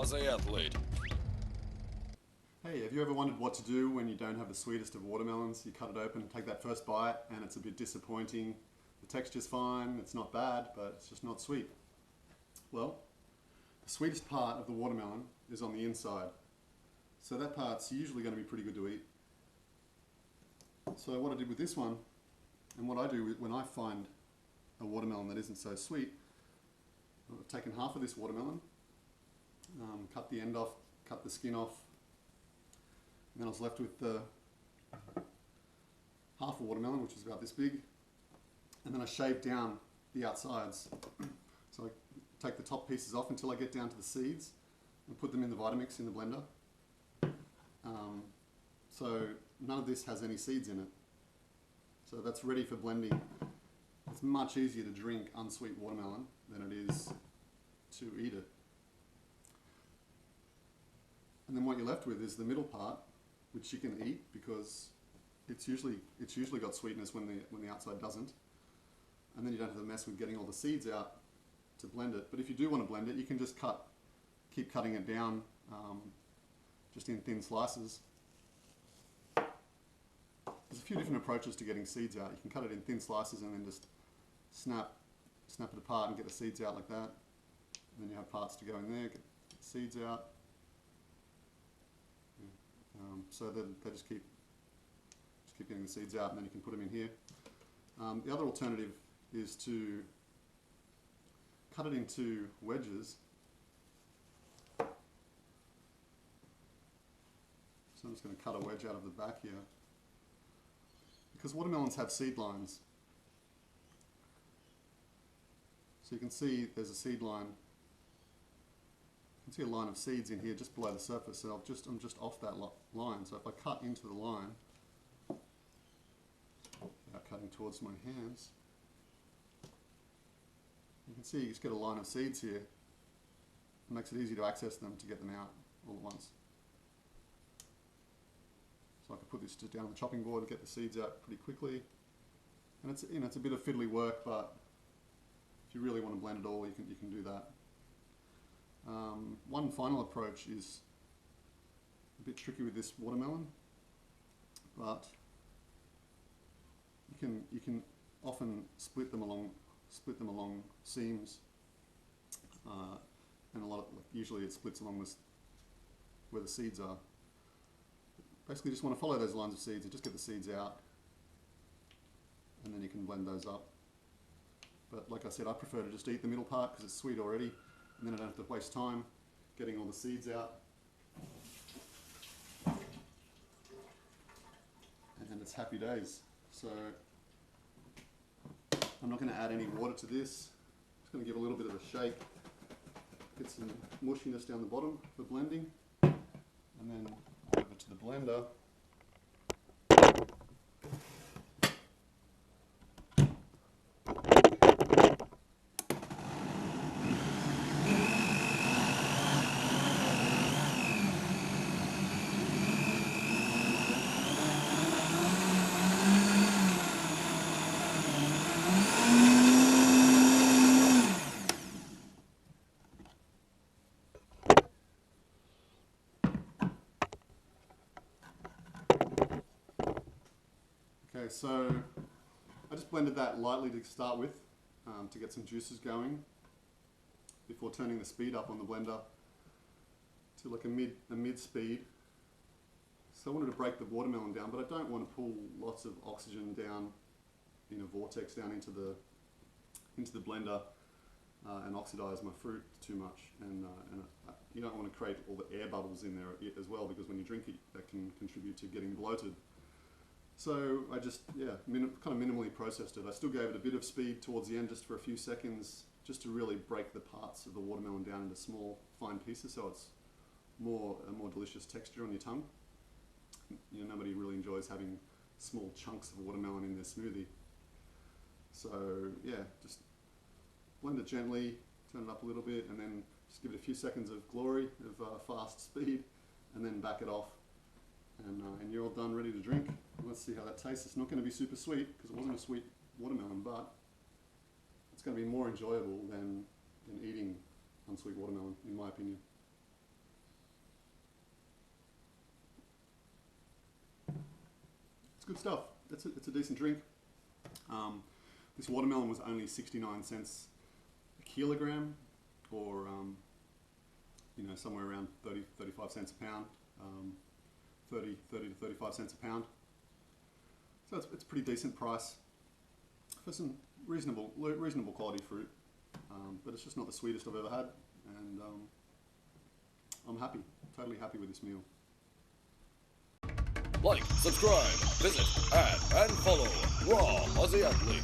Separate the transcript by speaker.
Speaker 1: Aussie athlete.
Speaker 2: Hey, have you ever wondered what to do when you don't have the sweetest of watermelons? You cut it open, take that first bite, and it's a bit disappointing. The texture's fine, it's not bad, but it's just not sweet. Well, the sweetest part of the watermelon is on the inside. So that part's usually going to be pretty good to eat. So what I did with this one, and what I do when I find a watermelon that isn't so sweet, I've taken half of this watermelon, cut the end off, cut the skin off, and then I was left with half a watermelon, which is about this big, and then I shaved down the outsides. So I take the top pieces off until I get down to the seeds and put them in the Vitamix in the blender. So none of this has any seeds in it. So that's ready for blending. It's much easier to drink unsweet watermelon than it is to eat it. And then what you're left with is the middle part, which you can eat because it's usually got sweetness when the outside doesn't. And then you don't have to mess with getting all the seeds out to blend it. But if you do want to blend it, you can just keep cutting it down just in thin slices. There's a few different approaches to getting seeds out. You can cut it in thin slices and then just snap it apart and get the seeds out like that. And then you have parts to go in there, get the seeds out. So they just keep getting the seeds out, and then you can put them in here. The other alternative is to cut it into wedges. So I'm just going to cut a wedge out of the back here. Because watermelons have seed lines. So you can see there's a seed line. You can see a line of seeds in here just below the surface, and I'm just off that line. So if I cut into the line, without cutting towards my hands, you can see you just get a line of seeds here. It makes it easy to access them to get them out all at once. So I can put this just down on the chopping board and get the seeds out pretty quickly. And it's a bit of fiddly work, but if you really want to blend it all, you can do that. One final approach is a bit tricky with this watermelon, but you can often split them along seams, and usually it splits along where the seeds are. Basically, you just want to follow those lines of seeds and just get the seeds out, and then you can blend those up. But like I said, I prefer to just eat the middle part because it's sweet already, and then I don't have to waste time getting all the seeds out. And it's happy days. So I'm not going to add any water to this. Just going to give a little bit of a shake, get some mushiness down the bottom for blending, and then over to the blender. Okay, so I just blended that lightly to start with to get some juices going before turning the speed up on the blender to like a mid speed. So I wanted to break the watermelon down, but I don't want to pull lots of oxygen down in a vortex down into the blender and oxidize my fruit too much. And you don't want to create all the air bubbles in there as well, because when you drink it, that can contribute to getting bloated. So I just, kind of minimally processed it. I still gave it a bit of speed towards the end, just for a few seconds, just to really break the parts of the watermelon down into small, fine pieces, so it's a more delicious texture on your tongue. You know, nobody really enjoys having small chunks of watermelon in their smoothie. So yeah, just blend it gently, turn it up a little bit, and then just give it a few seconds of glory of fast speed, and then back it off. And you're all done, ready to drink. Let's see how that tastes. It's not going to be super sweet because it wasn't a sweet watermelon, but it's going to be more enjoyable than eating unsweet watermelon, in my opinion. it's good stuff. It's a decent drink. This watermelon was only 69 cents a kilogram, or you know, somewhere around 35 cents a pound, 30 to 35 cents a pound. So it's a pretty decent price for some reasonable quality fruit, but it's just not the sweetest I've ever had, and I'm happy, totally happy with this meal.
Speaker 1: Like, subscribe, visit, add, and follow Raw Aussie Athlete.